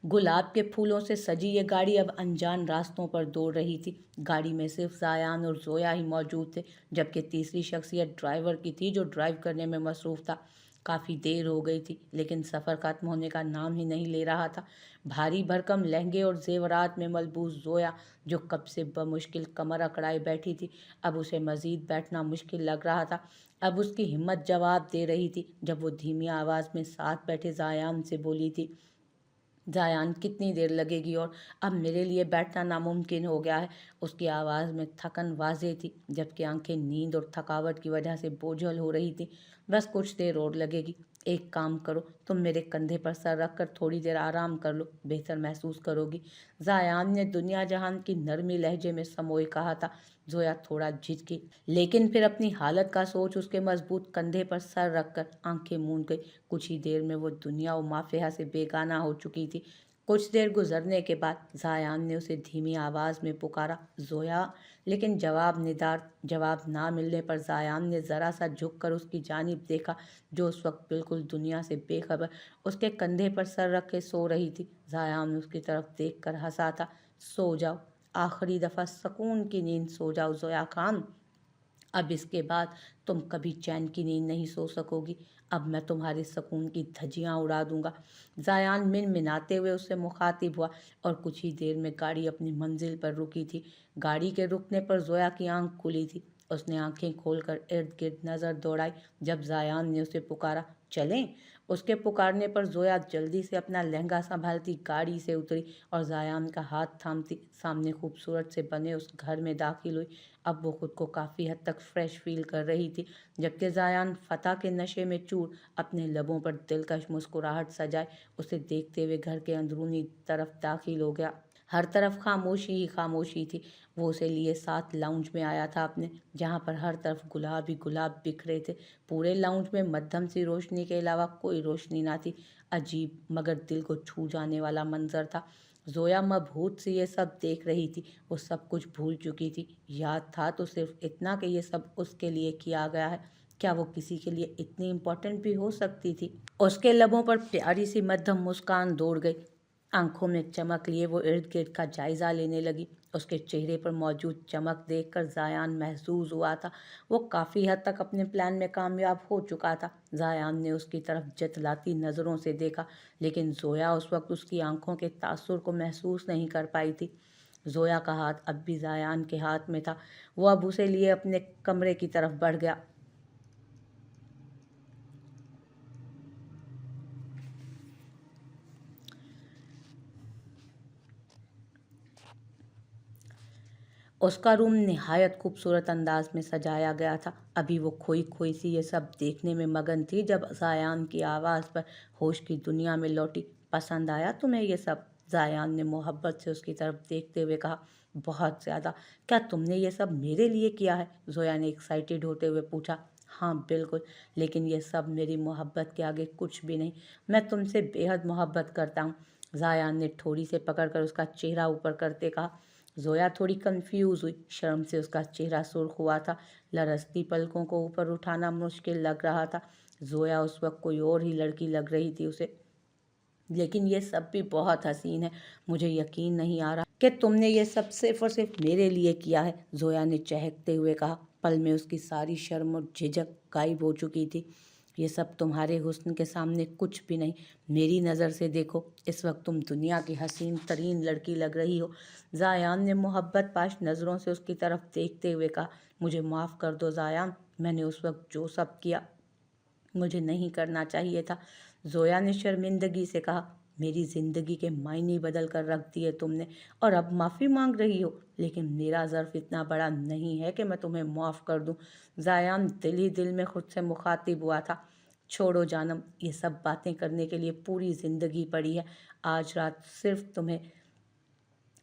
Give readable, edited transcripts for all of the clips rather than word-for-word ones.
गुलाब के फूलों से सजी ये गाड़ी अब अनजान रास्तों पर दौड़ रही थी। गाड़ी में सिर्फ जायान और जोया ही मौजूद थे, जबकि तीसरी शख्सियत ड्राइवर की थी जो ड्राइव करने में मसरूफ था। काफ़ी देर हो गई थी, लेकिन सफ़र ख़त्म होने का नाम ही नहीं ले रहा था। भारी भरकम लहंगे और जेवरात में मलबूस जोया, जो कब से बमुश्किल कमर अकड़ाए बैठी थी, अब उसे मज़ीद बैठना मुश्किल लग रहा था। अब उसकी हिम्मत जवाब दे रही थी जब वो धीमी आवाज़ में साथ बैठे जायान से बोली थी, जायान कितनी देर लगेगी और अब मेरे लिए बैठना नामुमकिन हो गया है। उसकी आवाज़ में थकन वाज़ेह थी, जबकि आंखें नींद और थकावट की वजह से बोझल हो रही थी। बस कुछ देर और लगेगी। एक काम करो, तुम मेरे कंधे पर सर रख कर थोड़ी देर आराम कर लो, बेहतर महसूस करोगी। जायान ने दुनिया जहान की नरमी लहजे में समोए कहा था। जोया थोड़ा झिझकी, लेकिन फिर अपनी हालत का सोच उसके मजबूत कंधे पर सर रखकर आंखें मूंद गई। कुछ ही देर में वो दुनिया और माफिया से बेगाना हो चुकी थी। कुछ देर गुजरने के बाद जायान ने उसे धीमी आवाज़ में पुकारा, जोया। लेकिन जवाब ना मिलने पर जायान ने ज़रा सा झुककर उसकी जानिब देखा, जो उस वक्त बिल्कुल दुनिया से बेखबर उसके कंधे पर सर रख के सो रही थी। जायान उसकी तरफ देखकर हंसा था। सो जाओ, आखिरी दफ़ा सुकून की नींद सो जाओ जोया खान। अब इसके बाद तुम कभी चैन की नींद नहीं सो सकोगी। अब मैं तुम्हारे सुकून की धज्जियां उड़ा दूंगा। जायान मिनमिनाते हुए उससे मुखातिब हुआ और कुछ ही देर में गाड़ी अपनी मंजिल पर रुकी थी। गाड़ी के रुकने पर जोया की आंख खुली थी। उसने आंखें खोलकर इर्द गिर्द नज़र दौड़ाई। जब जायान ने उसे पुकारा, चलें। उसके पुकारने पर जोया जल्दी से अपना लहंगा संभालती गाड़ी से उतरी और जायान का हाथ थामती सामने खूबसूरत से बने उस घर में दाखिल हुई। अब वो खुद को काफ़ी हद तक फ्रेश फील कर रही थी, जबकि जायान फतह के नशे में चूर अपने लबों पर दिलकश मुस्कुराहट सजाए उसे देखते हुए घर के अंदरूनी तरफ दाखिल हो गया। हर तरफ खामोशी ही खामोशी थी। वो उसे लिए साथ लाउंज में आया था अपने, जहाँ पर हर तरफ गुलाब ही गुलाब बिखरे थे। पूरे लाउंज में मध्यम सी रोशनी के अलावा कोई रोशनी ना थी। अजीब मगर दिल को छू जाने वाला मंजर था। जोया मबहूत सी ये सब देख रही थी। वो सब कुछ भूल चुकी थी। याद था तो सिर्फ इतना कि ये सब उसके लिए किया गया है। क्या वो किसी के लिए इतनी इम्पोर्टेंट भी हो सकती थी? उसके लबों पर प्यारी सी मध्यम मुस्कान दौड़ गई। आंखों में चमक लिए वो इर्द गिर्द का जायजा लेने लगी। उसके चेहरे पर मौजूद चमक देखकर जायान महसूस हुआ था वो काफ़ी हद तक अपने प्लान में कामयाब हो चुका था। जायान ने उसकी तरफ जतलाती नज़रों से देखा, लेकिन जोया उस वक्त उसकी आंखों के तासुर को महसूस नहीं कर पाई थी। जोया का हाथ अब भी जायान के हाथ में था। वो अब उसे लिए अपने कमरे की तरफ बढ़ गया। उसका रूम निहायत खूबसूरत अंदाज में सजाया गया था। अभी वो खोई खोई सी ये सब देखने में मगन थी जब जायान की आवाज़ पर होश की दुनिया में लौटी। पसंद आया तुम्हें ये सब? जायान ने मोहब्बत से उसकी तरफ देखते हुए कहा। बहुत ज़्यादा। क्या तुमने ये सब मेरे लिए किया है? जोया ने एक्साइटेड होते हुए पूछा। हाँ बिल्कुल, लेकिन ये सब मेरी मोहब्बत के आगे कुछ भी नहीं। मैं तुमसे बेहद मोहब्बत करता हूँ। जायान ने ठोड़ी से पकड़कर उसका चेहरा ऊपर करते कहा। जोया थोड़ी कंफ्यूज हुई। शर्म से उसका चेहरा सुर्ख हुआ था। लरजती पलकों को ऊपर उठाना मुश्किल लग रहा था। जोया उस वक्त कोई और ही लड़की लग रही थी उसे। लेकिन ये सब भी बहुत हसीन है। मुझे यकीन नहीं आ रहा कि तुमने ये सब सिर्फ और सिर्फ मेरे लिए किया है, जोया ने चहकते हुए कहा। पल में उसकी सारी शर्म और झिझक गायब हो चुकी थी। ये सब तुम्हारे हुस्न के सामने कुछ भी नहीं। मेरी नज़र से देखो, इस वक्त तुम दुनिया की हसीन तरीन लड़की लग रही हो। जायान ने मोहब्बत पाश नज़रों से उसकी तरफ देखते हुए कहा। मुझे माफ़ कर दो जायान, मैंने उस वक्त जो सब किया मुझे नहीं करना चाहिए था। जोया ने शर्मिंदगी से कहा। मेरी ज़िंदगी के मायने बदल कर रख दिए तुमने और अब माफ़ी मांग रही हो, लेकिन मेरा ज़र्फ इतना बड़ा नहीं है कि मैं तुम्हें माफ़ कर दूं। जायान दिल ही दिल में खुद से मुखातिब हुआ था। छोड़ो जानम, ये सब बातें करने के लिए पूरी ज़िंदगी पड़ी है। आज रात सिर्फ तुम्हें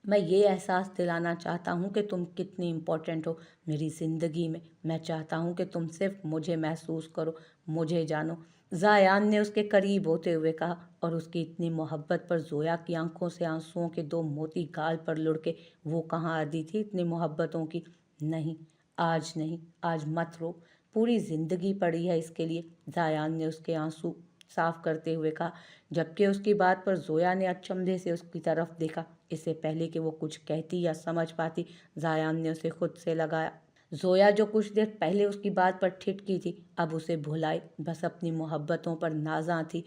मैं ये एहसास दिलाना चाहता हूँ कि तुम कितनी इम्पोर्टेंट हो मेरी ज़िंदगी में। मैं चाहता हूँ कि तुम सिर्फ मुझे महसूस करो, मुझे जानो। जायान ने उसके करीब होते हुए कहा और उसकी इतनी मोहब्बत पर जोया की आंखों से आंसुओं के दो मोती गाल पर लुढ़के। वो कहाँ आदि थी इतनी मोहब्बतों की। नहीं, आज नहीं, आज मत रो। पूरी ज़िंदगी पड़ी है इसके लिए। जायान ने उसके आंसू साफ करते हुए कहा, जबकि उसकी बात पर जोया ने अचंभे से उसकी तरफ देखा। इससे पहले कि वो कुछ कहती या समझ पाती, जायान ने उसे खुद से लगाया। जोया जो कुछ देर पहले उसकी बात पर ठिठकी थी, अब उसे भुलाई बस अपनी मोहब्बतों पर नाज़ा थी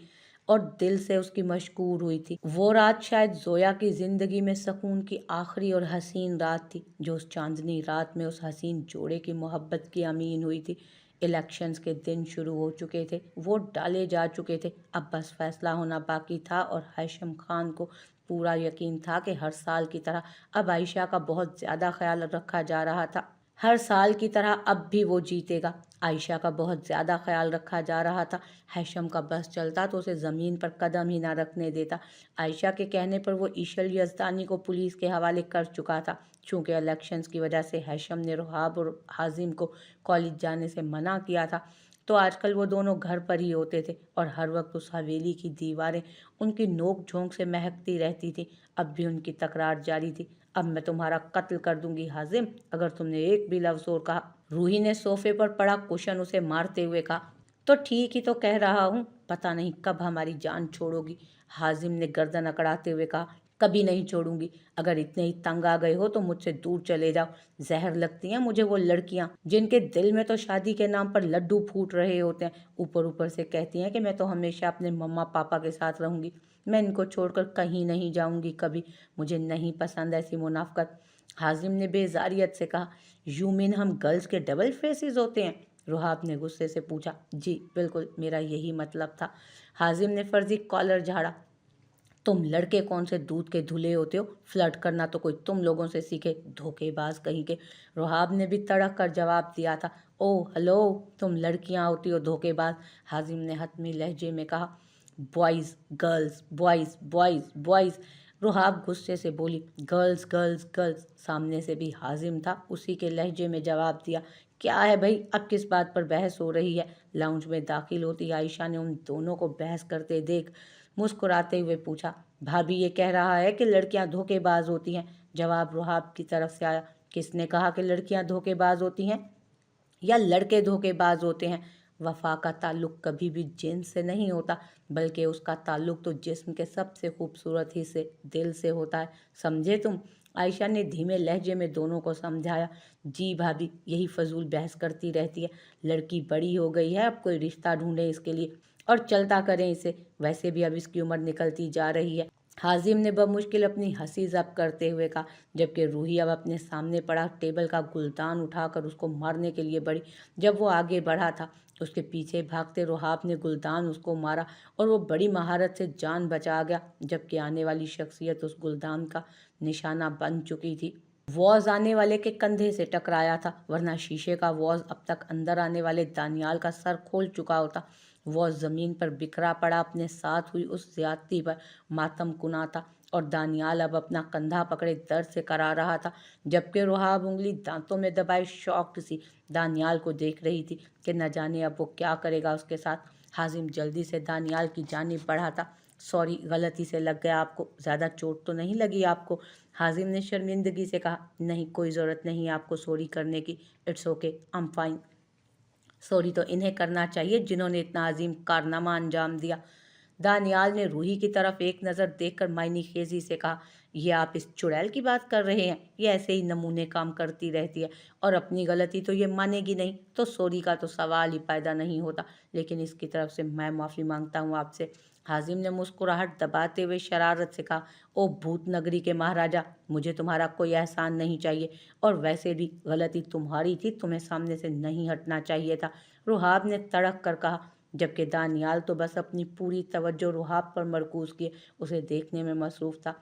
और दिल से उसकी मशकूर हुई थी। वो रात शायद जोया की जिंदगी में सुकून की आखिरी और हसीन रात थी, जो उस चांदनी रात में उस हसीन जोड़े की मोहब्बत की अमीन हुई थी। इलेक्शंस के दिन शुरू हो चुके थे, वोट डाले जा चुके थे, अब बस फैसला होना बाकी था और हैशम खान को पूरा यकीन था कि हर साल की तरह अब आयशा का बहुत ज़्यादा ख्याल रखा जा रहा था। हर साल की तरह अब भी वो जीतेगा। आयशा का बहुत ज़्यादा ख्याल रखा जा रहा था। हैशम का बस चलता तो उसे ज़मीन पर कदम ही ना रखने देता। आयशा के कहने पर वो ईशल यज़दानी को पुलिस के हवाले कर चुका था। चूँकि इलेक्शंस की वजह से हैशम ने रुहाब और हाजिम को कॉलेज जाने से मना किया था, तो आजकल वो दोनों घर पर ही होते थे और हर वक्त उस हवेली की दीवारें उनकी नोक झोंक से महकती रहती थी। अब भी उनकी तकरार जारी थी, अब मैं तुम्हारा कत्ल कर दूंगी हाजिम, अगर तुमने एक भी लफ्ज़ और कहा। रूही ने सोफे पर पड़ा कुशन उसे मारते हुए कहा। तो ठीक ही तो कह रहा हूँ, पता नहीं कब हमारी जान छोड़ोगी। हाजिम ने गर्दन अकड़ाते हुए कहा, कभी नहीं छोड़ूंगी। अगर इतने ही तंग आ गए हो तो मुझसे दूर चले जाओ। जहर लगती हैं मुझे वो लड़कियां जिनके दिल में तो शादी के नाम पर लड्डू फूट रहे होते हैं, ऊपर ऊपर से कहती हैं कि मैं तो हमेशा अपने मम्मा पापा के साथ रहूंगी, मैं इनको छोड़कर कहीं नहीं जाऊंगी कभी। मुझे नहीं पसंद ऐसी मुनाफकत। हाजिम ने बेजारियत से कहा, यू मीन हम गर्ल्स के डबल फेसेस होते हैं? रुहाब ने गुस्से से पूछा। जी बिल्कुल, मेरा यही मतलब था। हाजिम ने फर्जी कॉलर झाड़ा। तुम लड़के कौन से दूध के धुले होते हो? फ्लर्ट करना तो कोई तुम लोगों से सीखे, धोखेबाज कहीं के। रुहाब ने भी तड़क कर जवाब दिया था। ओह हेलो, तुम लड़कियां होती हो धोखेबाज, हाजिम ने हतमी लहजे में कहा। Boys girls, boys boys boys, Ruhab गुस्से से बोली। गर्ल्स गर्ल्स गर्ल्स, सामने से भी हाजिम था, उसी के लहजे में जवाब दिया। क्या है भाई, अब किस बात पर बहस हो रही है? लाउंज में दाखिल होती आयशा ने उन दोनों को बहस करते देख मुस्कुराते हुए पूछा, भाभी ये कह रहा है कि लड़कियां धोखेबाज होती हैं। जवाब रुहाब की तरफ से आया। किसने कहा कि लड़कियां धोखेबाज होती हैं या लड़के धोखेबाज होते हैं? वफा का ताल्लुक कभी भी जिन्स से नहीं होता, बल्कि उसका ताल्लुक तो जिस्म के सबसे खूबसूरत हिस्से दिल से होता है, समझे तुम? आयशा ने धीमे लहजे में दोनों को समझाया। जी भाभी, यही फजूल बहस करती रहती है। लड़की बड़ी हो गई है, अब कोई रिश्ता ढूंढे इसके लिए और चलता करें इसे, वैसे भी अब इसकी उम्र निकलती जा रही है। हाजिम ने बमुश्किल अपनी हंसी जब्त करते हुए कहा, जबकि रूही अब अपने सामने पड़ा टेबल का गुलदान उठाकर उसको मारने के लिए बढ़ी। जब वो आगे बढ़ा था, उसके पीछे भागते रुहाब ने गुलदान उसको मारा और वो बड़ी महारत से जान बचा गया, जबकि आने वाली शख्सियत उस गुलदान का निशाना बन चुकी थी। वॉज आने वाले के कंधे से टकराया था, वरना शीशे का वॉज अब तक अंदर आने वाले दानियाल का सर खोल चुका होता। वह ज़मीन पर बिखरा पड़ा अपने साथ हुई उस ज्यादती पर मातम कुना था और दानियाल अब अपना कंधा पकड़े दर्द से करा रहा था, जबकि रुहाब उंगली दांतों में दबाए शॉक्ड सी दानियाल को देख रही थी कि न जाने अब वो क्या करेगा उसके साथ। हाजिम जल्दी से दानियाल की जानिब बढ़ा था। सॉरी, गलती से लग गया आपको, ज़्यादा चोट तो नहीं लगी आपको? हाजिम ने शर्मिंदगी से कहा। नहीं, कोई ज़रूरत नहीं है आपको सॉरी करने की, it's okay, I am fine. Sorry तो इन्हें करना चाहिए जिन्होंने इतना अजीम कारनामा अंजाम दिया। दानियाल ने रूही की तरफ एक नज़र देखकर मायनी खेजी से कहा, ये आप इस चुड़ैल की बात कर रहे हैं? ये ऐसे ही नमूने काम करती रहती है और अपनी गलती तो ये मानेगी नहीं, तो सॉरी का तो सवाल ही पैदा नहीं होता। लेकिन इसकी तरफ से मैं माफ़ी मांगता हूँ आपसे। हाजिम ने मुस्कुराहट दबाते हुए शरारत से कहा, ओ भूत नगरी के महाराजा, मुझे तुम्हारा कोई एहसान नहीं चाहिए और वैसे भी गलती तुम्हारी थी, तुम्हें सामने से नहीं हटना चाहिए था, रुहाब ने तड़क कर कहा, जबकि दानियाल तो बस अपनी पूरी तवज्जो रुहाब पर मरकूज किए उसे देखने में मसरूफ़ था।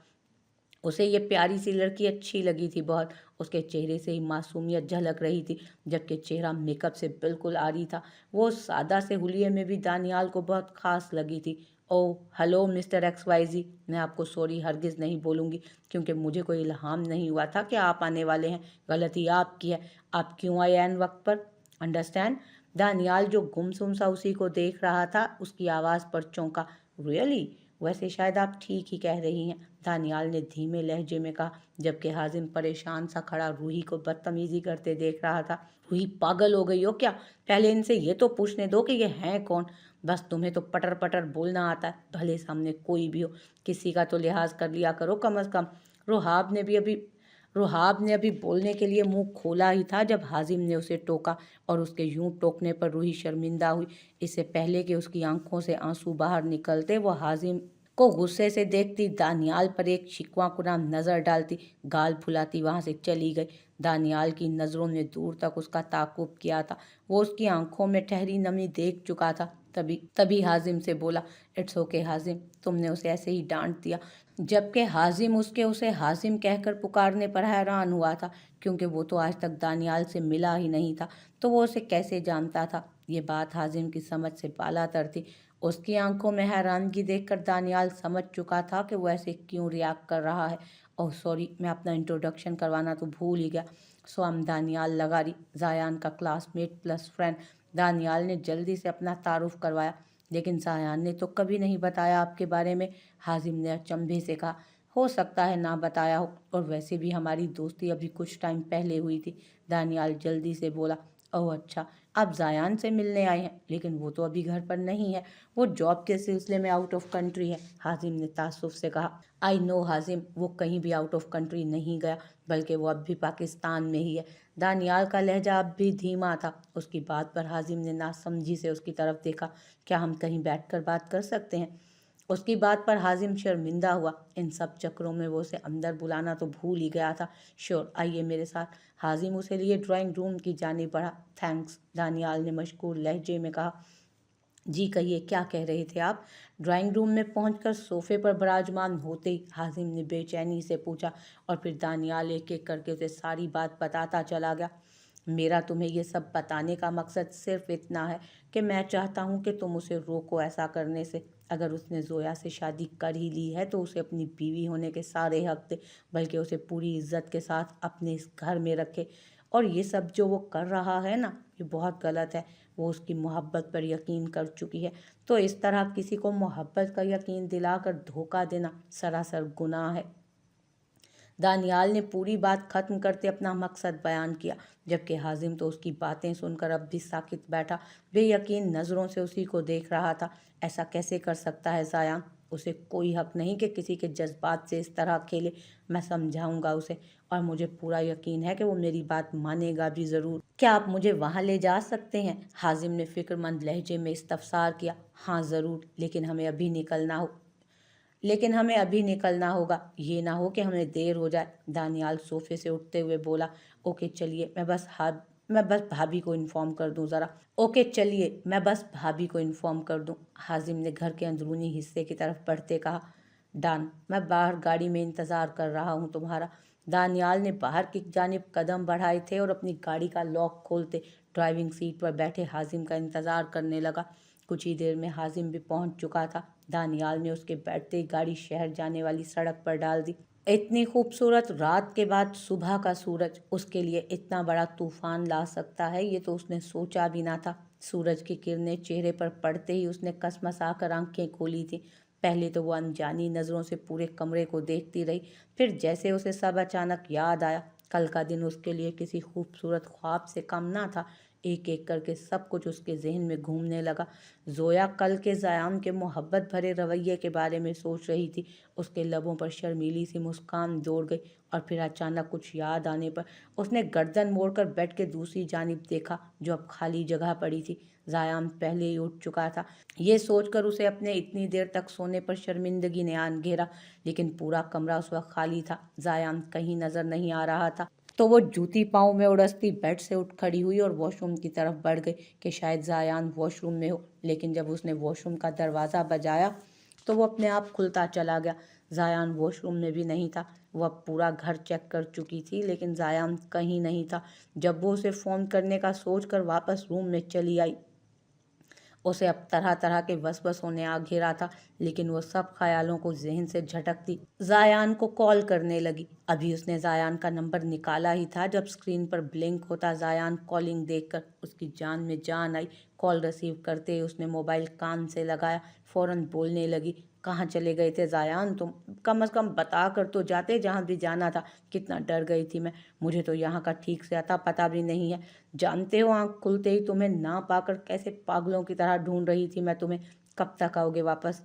उसे ये प्यारी सी लड़की अच्छी लगी थी बहुत, उसके चेहरे से ही मासूमियत झलक रही थी, जबकि चेहरा मेकअप से बिल्कुल आरी था। वो सादा से हुलिये में भी दानियाल को बहुत खास लगी थी। Oh hello mister X Y Z, मैं आपको सॉरी हरगिज़ नहीं बोलूँगी, क्योंकि मुझे कोई इल्हाम नहीं हुआ था कि आप आने वाले हैं। गलती आपकी है, आप क्यों आए ऐन वक्त पर? अंडरस्टैंड? दानियाल जो गुमसुम सा उसी को देख रहा था, उसकी आवाज़ पर चौंका। रियली? वैसे शायद आप ठीक ही कह रही हैं, दानियाल ने धीमे लहजे में कहा, जबकि हाजिम परेशान सा खड़ा रूही को बदतमीजी करते देख रहा था। रूही, पागल हो गई हो क्या? पहले इनसे ये तो पूछने दो कि ये हैं कौन। बस तुम्हें तो पटर पटर बोलना आता है, भले सामने कोई भी हो, किसी का तो लिहाज कर लिया करो कम अज़ कम। रुहाब ने भी अभी रुहाब ने अभी बोलने के लिए मुंह खोला ही था जब हाजिम ने उसे टोका, और उसके यूं टोकने पर रूही शर्मिंदा हुई। इससे पहले कि उसकी आंखों से आंसू बाहर निकलते, वो हाजिम को गुस्से से देखती, दानियाल पर एक शिकवा नज़र डालती, गाल फुलाती वहां से चली गई। दानियाल की नज़रों ने दूर तक उसका ताकुब किया था। वो उसकी आंखों में ठहरी नमी देख चुका था। तभी तभी हाजिम से बोला, इट्स ओके हाजिम, तुमने उसे ऐसे ही डांट दिया। जबकि हाजिम उसे हाजिम कहकर पुकारने पर हैरान हुआ था, क्योंकि वो तो आज तक दानियाल से मिला ही नहीं था, तो वो उसे कैसे जानता था। ये बात हाजिम की समझ से बालातर थी। उसकी आंखों में हैरानगी देखकर दानियाल समझ चुका था कि वो ऐसे क्यों रिएक्ट कर रहा है। ओह सॉरी, मैं अपना इंट्रोडक्शन करवाना तो भूल ही गया। सो हम दानियाल लगारी, जायान का क्लासमेट प्लस फ्रेंड। दानियाल ने जल्दी से अपना तारुफ करवाया। लेकिन जायान ने तो कभी नहीं बताया आपके बारे में, हाजिम ने अचंभे से कहा। हो सकता है ना बताया हो, और वैसे भी हमारी दोस्ती अभी कुछ टाइम पहले हुई थी। दानियाल जल्दी से बोला, ओह अच्छा, आप जायान से मिलने आए हैं, लेकिन वो तो अभी घर पर नहीं है, वो जॉब के सिलसिले में आउट ऑफ कंट्री है। हाजिम ने तासुफ से कहा। आई नो हाजिम, वो कहीं भी आउट ऑफ कंट्री नहीं गया, बल्कि वो अब भी पाकिस्तान में ही है। दानियाल का लहजा अब भी धीमा था। उसकी बात पर हाजिम ने नासमझी से उसकी तरफ देखा। क्या हम कहीं बैठकर बात कर सकते हैं? उसकी बात पर हाजिम शर्मिंदा हुआ। इन सब चक्करों में वो उसे अंदर बुलाना तो भूल ही गया था। श्योर, आइए मेरे साथ। हाजिम उसे लिए ड्राइंग रूम की जानिब बढ़ा। थैंक्स, दानियाल ने मशकूर लहजे में कहा। जी कहिए, क्या कह रहे थे आप? ड्राइंग रूम में पहुंचकर सोफे पर विराजमान होते ही हाजिम ने बेचैनी से पूछा, और फिर दानियाल एक एक करके उसे सारी बात बताता चला गया। मेरा तुम्हें ये सब बताने का मकसद सिर्फ इतना है कि मैं चाहता हूँ कि तुम उसे रोको ऐसा करने से। अगर उसने जोया से शादी कर ही ली है तो उसे अपनी बीवी होने के सारे हक दे, बल्कि उसे पूरी इज्जत के साथ अपने इस घर में रखे। और ये सब जो वो कर रहा है ना, ये बहुत गलत है। वो उसकी मोहब्बत पर यकीन कर चुकी है, तो इस तरह किसी को मोहब्बत का यकीन दिलाकर धोखा देना सरासर गुनाह है। दानियाल ने पूरी बात खत्म करते अपना मकसद बयान किया, जबकि हाजिम तो उसकी बातें सुनकर अब भी साकित बैठा, बेयकीन नज़रों से उसी को देख रहा था। ऐसा कैसे कर सकता है जायान? उसे कोई हक नहीं कि किसी के जज्बात से इस तरह खेले। मैं समझाऊंगा उसे, और मुझे पूरा यकीन है कि वो मेरी बात मानेगा भी ज़रूर। क्या आप मुझे वहाँ ले जा सकते हैं? हाजिम ने फिक्रमंद लहजे में इस्तफसार किया। हाँ ज़रूर, लेकिन हमें अभी निकलना होगा, ये ना हो कि हमें देर हो जाए। दानियाल सोफे से उठते हुए बोला, ओके चलिए, मैं बस भाभी को इन्फॉर्म कर दूं ज़रा। ओके चलिए, मैं बस भाभी को इन्फॉर्म कर दूं, हाजिम ने घर के अंदरूनी हिस्से की तरफ बढ़ते कहा। डान, मैं बाहर गाड़ी में इंतज़ार कर रहा हूँ तुम्हारा। दानियाल ने बाहर की जानिब कदम बढ़ाए थे और अपनी गाड़ी का लॉक खोलते ड्राइविंग सीट पर बैठे हाजिम का इंतज़ार करने लगा। कुछ ही देर में हाजिम भी पहुंच चुका था। दानियाल ने उसके बैठते ही गाड़ी शहर जाने वाली सड़क पर डाल दी। इतनी खूबसूरत रात के बाद सुबह का सूरज उसके लिए इतना बड़ा तूफान ला सकता है, ये तो उसने सोचा भी ना था। सूरज की किरणें चेहरे पर पड़ते ही उसने कसमसा कर आंखें खोली थी। पहले तो वो अनजानी नज़रों से पूरे कमरे को देखती रही, फिर जैसे उसे सब अचानक याद आया। कल का दिन उसके लिए किसी खूबसूरत ख्वाब से कम ना था। एक एक करके सब कुछ उसके जहन में घूमने लगा। जोया कल के ज़यान के मोहब्बत भरे रवैये के बारे में सोच रही थी। उसके लबों पर शर्मीली सी मुस्कान दौड़ गई, और फिर अचानक कुछ याद आने पर उसने गर्दन मोड़कर बेड के दूसरी जानिब देखा, जो अब खाली जगह पड़ी थी। ज़यान पहले ही उठ चुका था। ये सोचकर उसे अपने इतनी देर तक सोने पर शर्मिंदगी ने आन घेरा, लेकिन पूरा कमरा उस वक्त खाली था। ज़यान कहीं नज़र नहीं आ रहा था। तो वो जूती पाँव में उड़सती बेड से उठ खड़ी हुई और वॉशरूम की तरफ बढ़ गई कि शायद जायान वॉशरूम में हो। लेकिन जब उसने वॉशरूम का दरवाज़ा बजाया तो वो अपने आप खुलता चला गया। जायान वॉशरूम में भी नहीं था। वह पूरा घर चेक कर चुकी थी, लेकिन जायान कहीं नहीं था। जब वो उसे फ़ोन करने का सोचकर वापस रूम में चली आई, उसे अब तरह तरह के वसवस होने आ घेरा था, लेकिन वो सब ख्यालों को जहन से झटकती जायान को कॉल करने लगी। अभी उसने जायान का नंबर निकाला ही था जब स्क्रीन पर ब्लिंक होता जायान कॉलिंग देखकर उसकी जान में जान आई। कॉल रिसीव करते ही उसने मोबाइल कान से लगाया, फौरन बोलने लगी, कहाँ चले गए थे ज़ायान तुम? कम से कम बता कर तो जाते जहाँ भी जाना था। कितना डर गई थी मैं, मुझे तो यहाँ का ठीक से अता पता भी नहीं है। जानते हो आँख खुलते ही तुम्हें ना पाकर कैसे पागलों की तरह ढूंढ रही थी मैं तुम्हें। कब तक आओगे वापस?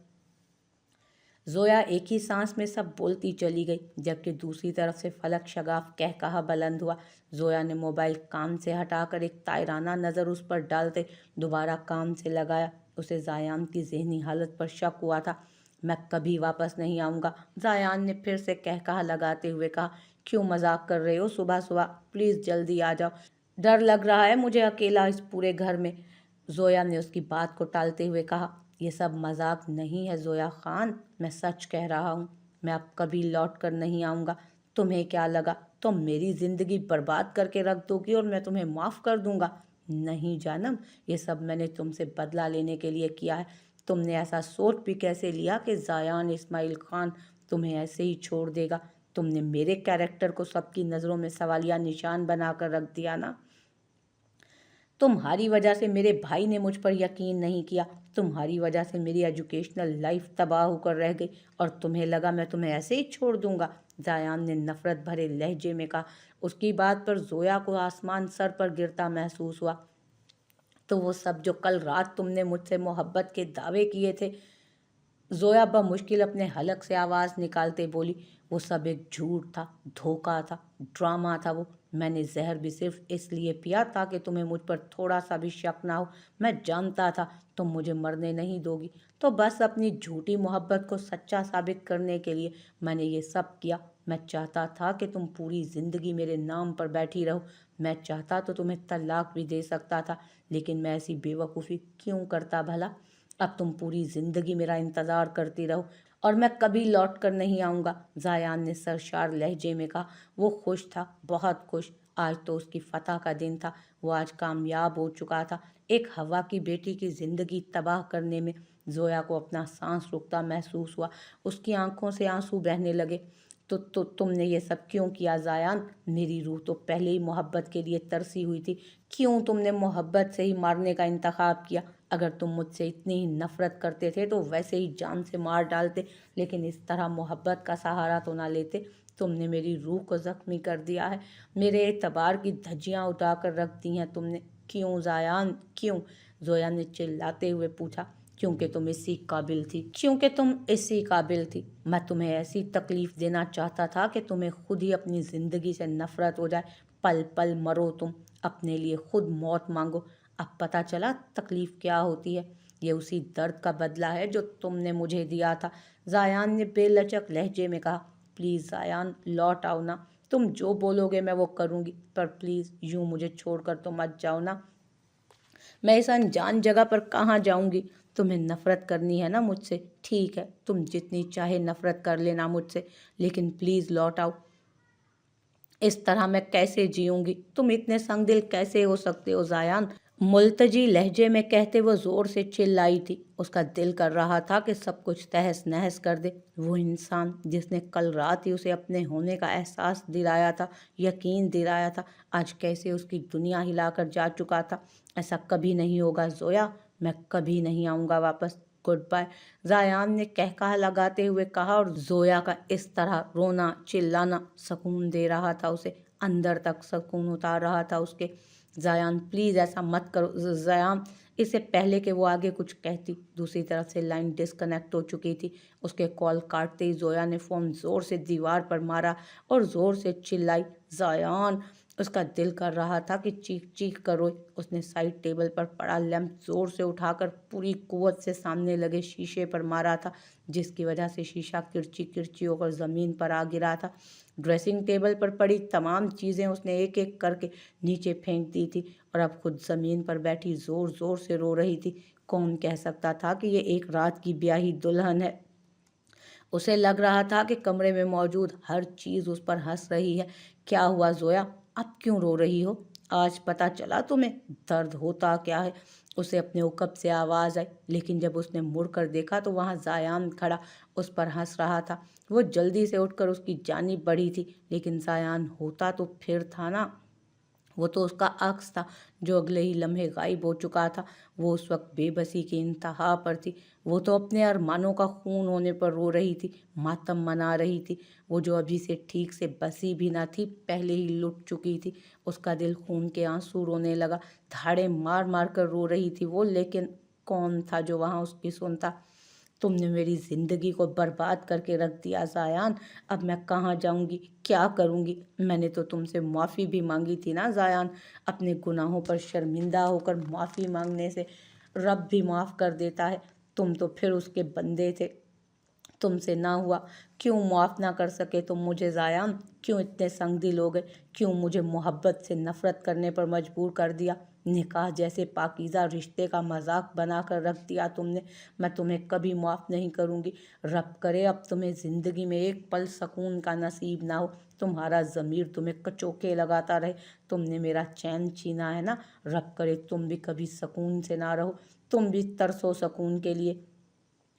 जोया एक ही सांस में सब बोलती चली गई, जबकि दूसरी तरफ से फलक शगाफ कह कहा बुलंद हुआ। जोया ने मोबाइल कान से हटाकर एक तायराना नज़र उस पर डालते दोबारा कान से लगाया। उसे जायान की जहनी हालत पर शक हुआ था। मैं कभी वापस नहीं आऊँगा, जायान ने फिर से कह कहा लगाते हुए कहा। क्यों मजाक कर रहे हो सुबह सुबह? प्लीज़ जल्दी आ जाओ, डर लग रहा है मुझे अकेला इस पूरे घर में। जोया ने उसकी बात को टालते हुए कहा। ये सब मजाक नहीं है जोया खान, मैं सच कह रहा हूँ। मैं अब कभी लौट कर नहीं आऊँगा। तुम्हें क्या लगा तुम मेरी ज़िंदगी बर्बाद करके रख दोगी और मैं तुम्हें माफ़ कर दूँगा? नहीं जानम, ये सब मैंने तुमसे बदला लेने के लिए किया है। तुमने ऐसा सोच भी कैसे लिया कि जायान इस्माइल खान तुम्हें ऐसे ही छोड़ देगा? तुमने मेरे कैरेक्टर को सबकी नज़रों में सवालिया निशान बनाकर रख दिया ना। तुम्हारी वजह से मेरे भाई ने मुझ पर यकीन नहीं किया। तुम्हारी वजह से मेरी एजुकेशनल लाइफ तबाह होकर रह गई और तुम्हें लगा मैं तुम्हें ऐसे ही छोड़ दूंगा? जायान ने नफरत भरे लहजे में कहा। उसकी बात पर जोया को आसमान सर पर गिरता महसूस हुआ। तो वो सब जो कल रात तुमने मुझसे मोहब्बत के दावे किए थे? जोया बमुश्किल अपने हलक से आवाज़ निकालते बोली। वो सब एक झूठ था, धोखा था, ड्रामा था वो। मैंने जहर भी सिर्फ इसलिए पिया ताकि तुम्हें मुझ पर थोड़ा सा भी शक ना हो। मैं जानता था तुम मुझे मरने नहीं दोगी, तो बस अपनी झूठी मोहब्बत को सच्चा साबित करने के लिए मैंने ये सब किया। मैं चाहता था कि तुम पूरी ज़िंदगी मेरे नाम पर बैठी रहो। मैं चाहता तो तुम्हें तलाक भी दे सकता था, लेकिन मैं ऐसी बेवकूफ़ी क्यों करता भला? अब तुम पूरी ज़िंदगी मेरा इंतज़ार करती रहो और मैं कभी लौट कर नहीं आऊँगा, जायान ने सरशार लहजे में कहा। वो खुश था, बहुत खुश। आज तो उसकी फतह का दिन था। वो आज कामयाब हो चुका था एक हवा की बेटी की ज़िंदगी तबाह करने में। जोया को अपना सांस रुकता महसूस हुआ। उसकी आंखों से आंसू बहने लगे। तो तुमने ये सब क्यों किया जायान? मेरी रूह तो पहले ही मोहब्बत के लिए तरसी हुई थी। क्यों तुमने मोहब्बत से ही मारने का इंतखाब किया? अगर तुम मुझसे इतनी ही नफरत करते थे तो वैसे ही जान से मार डालते, लेकिन इस तरह मोहब्बत का सहारा तो ना लेते। तुमने मेरी रूह को ज़ख्मी कर दिया है, मेरे एतबार की धज्जियाँ उठा कर रख दी हैं तुमने। क्यों जायान, क्यों? जोया ने चिल्लाते हुए पूछा। क्योंकि तुम इसी काबिल थी, क्योंकि तुम इसी काबिल थी। मैं तुम्हें ऐसी तकलीफ़ देना चाहता था कि तुम्हें खुद ही अपनी ज़िंदगी से नफ़रत हो जाए। पल पल मरो तुम, अपने लिए खुद मौत मांगो। अब पता चला तकलीफ़ क्या होती है। ये उसी दर्द का बदला है जो तुमने मुझे दिया था, जायान ने बेलचक लहजे में कहा। प्लीज़ जायान, लौट आओ ना। तुम जो बोलोगे मैं वो करूँगी, पर प्लीज़ यूँ मुझे छोड़कर तो मत जाओ ना। मैं इस अनजान जगह पर कहाँ जाऊंगी? तुम्हें नफरत करनी है ना मुझसे? ठीक है, तुम जितनी चाहे नफरत कर लेना मुझसे, लेकिन प्लीज़ लौट आओ। इस तरह मैं कैसे जीऊंगी? तुम इतने संगदिल कैसे हो सकते हो जायान? मुल्तजी लहजे में कहते वो जोर से चिल्लाई थी। उसका दिल कर रहा था कि सब कुछ तहस नहस कर दे। वो इंसान जिसने कल रात ही उसे अपने होने का एहसास दिलाया था, यकीन दिलाया था, आज कैसे उसकी दुनिया हिलाकर जा चुका था। ऐसा कभी नहीं होगा जोया, मैं कभी नहीं आऊँगा वापस। गुड बाय, जायान ने कहकहा लगाते हुए कहा। और जोया का इस तरह रोना चिल्लाना सुकून दे रहा था उसे, अंदर तक सुकून उतार रहा था उसके। जायान प्लीज़ ऐसा मत करो जायान। इससे पहले कि वो आगे कुछ कहती, दूसरी तरफ से लाइन डिस्कनेक्ट हो चुकी थी। उसके कॉल काटते ही जोया ने फ़ोन ज़ोर से दीवार पर मारा और ज़ोर से चिल्लाई, जायान। उसका दिल कर रहा था कि चीख चीख कर रोए। उसने साइड टेबल पर पड़ा लैंप ज़ोर से उठाकर पूरी कुव्वत से सामने लगे शीशे पर मारा था, जिसकी वजह से शीशा किरची किरची होकर ज़मीन पर आ गिरा था। ड्रेसिंग टेबल पर पड़ी तमाम चीज़ें उसने एक एक करके नीचे फेंक दी थी और अब खुद ज़मीन पर बैठी ज़ोर ज़ोर से रो रही थी। कौन कह सकता था कि ये एक रात की ब्याही दुल्हन है? उसे लग रहा था कि कमरे में मौजूद हर चीज़ उस पर हंस रही है। क्या हुआ जोया, अब क्यों रो रही हो? आज पता चला तुम्हें दर्द होता क्या है? उसे अपने उकब से आवाज़ आई, लेकिन जब उसने मुड़कर देखा तो वहाँ जायान खड़ा उस पर हंस रहा था। वो जल्दी से उठकर उसकी जानिब बढ़ी थी, लेकिन जायान होता तो फिर था ना। وہ تو اس کا عکس تھا جو اگلے ہی لمحے غائب ہو چکا تھا۔ وہ اس وقت بے بسی کی انتہا پر تھی۔ وہ تو اپنے ارمانوں کا خون ہونے پر رو رہی تھی، ماتم منا رہی تھی۔ وہ جو ابھی سے ٹھیک سے بسی بھی نہ تھی، پہلے ہی لٹ چکی تھی۔ اس کا دل خون کے آنسو رونے لگا، دھاڑے مار مار کر رو رہی تھی وہ، لیکن کون تھا جو وہاں اس کی سنتا؟ تم نے میری زندگی کو برباد کر کے رکھ دیا زایان، اب میں کہاں جاؤں گی، کیا کروں گی؟ میں نے تو تم سے معافی بھی مانگی تھی نا زایان۔ اپنے گناہوں پر شرمندہ ہو کر معافی مانگنے سے رب بھی معاف کر دیتا ہے۔ تم تو پھر اس کے بندے تھے، تم سے نہ ہوا، کیوں معاف نہ کر سکے تم مجھے زایان؟ کیوں اتنے سنگ دل ہو گئے؟ کیوں مجھے محبت سے نفرت کرنے پر مجبور کر دیا؟ نکاح جیسے پاکیزہ رشتے کا مذاق بنا کر رکھ دیا تم نے۔ میں تمہیں کبھی معاف نہیں کروں گی۔ رب کرے اب تمہیں زندگی میں ایک پل سکون کا نصیب نہ ہو، تمہارا ضمیر تمہیں کچوکے لگاتا رہے۔ تم نے میرا چین چھینا ہے نا، رب کرے تم بھی کبھی سکون سے نہ رہو، تم بھی ترسو سکون کے لیے۔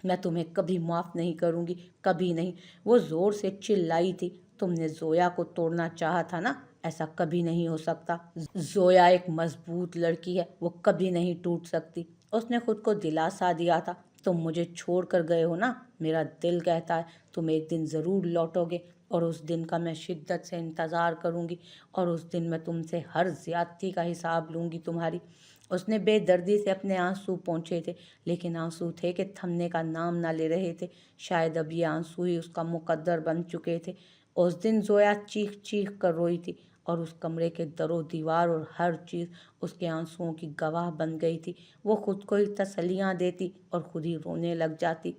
میں تمہیں کبھی معاف نہیں کروں گی، کبھی نہیں۔ وہ زور سے چلائی تھی۔ تم نے زویا کو توڑنا چاہا تھا نا، ایسا کبھی نہیں ہو سکتا۔ زویا ایک مضبوط لڑکی ہے، وہ کبھی نہیں ٹوٹ سکتی۔ اس نے خود کو دلاسا دیا تھا۔ تم مجھے چھوڑ کر گئے ہو نا، میرا دل کہتا ہے تم ایک دن ضرور لوٹو گے، اور اس دن کا میں شدت سے انتظار کروں گی، اور اس دن میں تم سے ہر زیادتی کا حساب لوں گی تمہاری۔ اس نے بے دردی سے اپنے آنسو پونچھے تھے، لیکن آنسو تھے کہ تھمنے کا نام نہ لے رہے تھے۔ شاید اب یہ آنسو ہی اس کا مقدر بن چکے تھے۔ اس دن زویا چیخ چیخ کر روئی تھی، اور اس کمرے کے در و دیوار اور ہر چیز اس کے آنسوؤں کی گواہ بن گئی تھی۔ وہ خود کو ہی تسلیاں دیتی اور خود ہی رونے لگ جاتی۔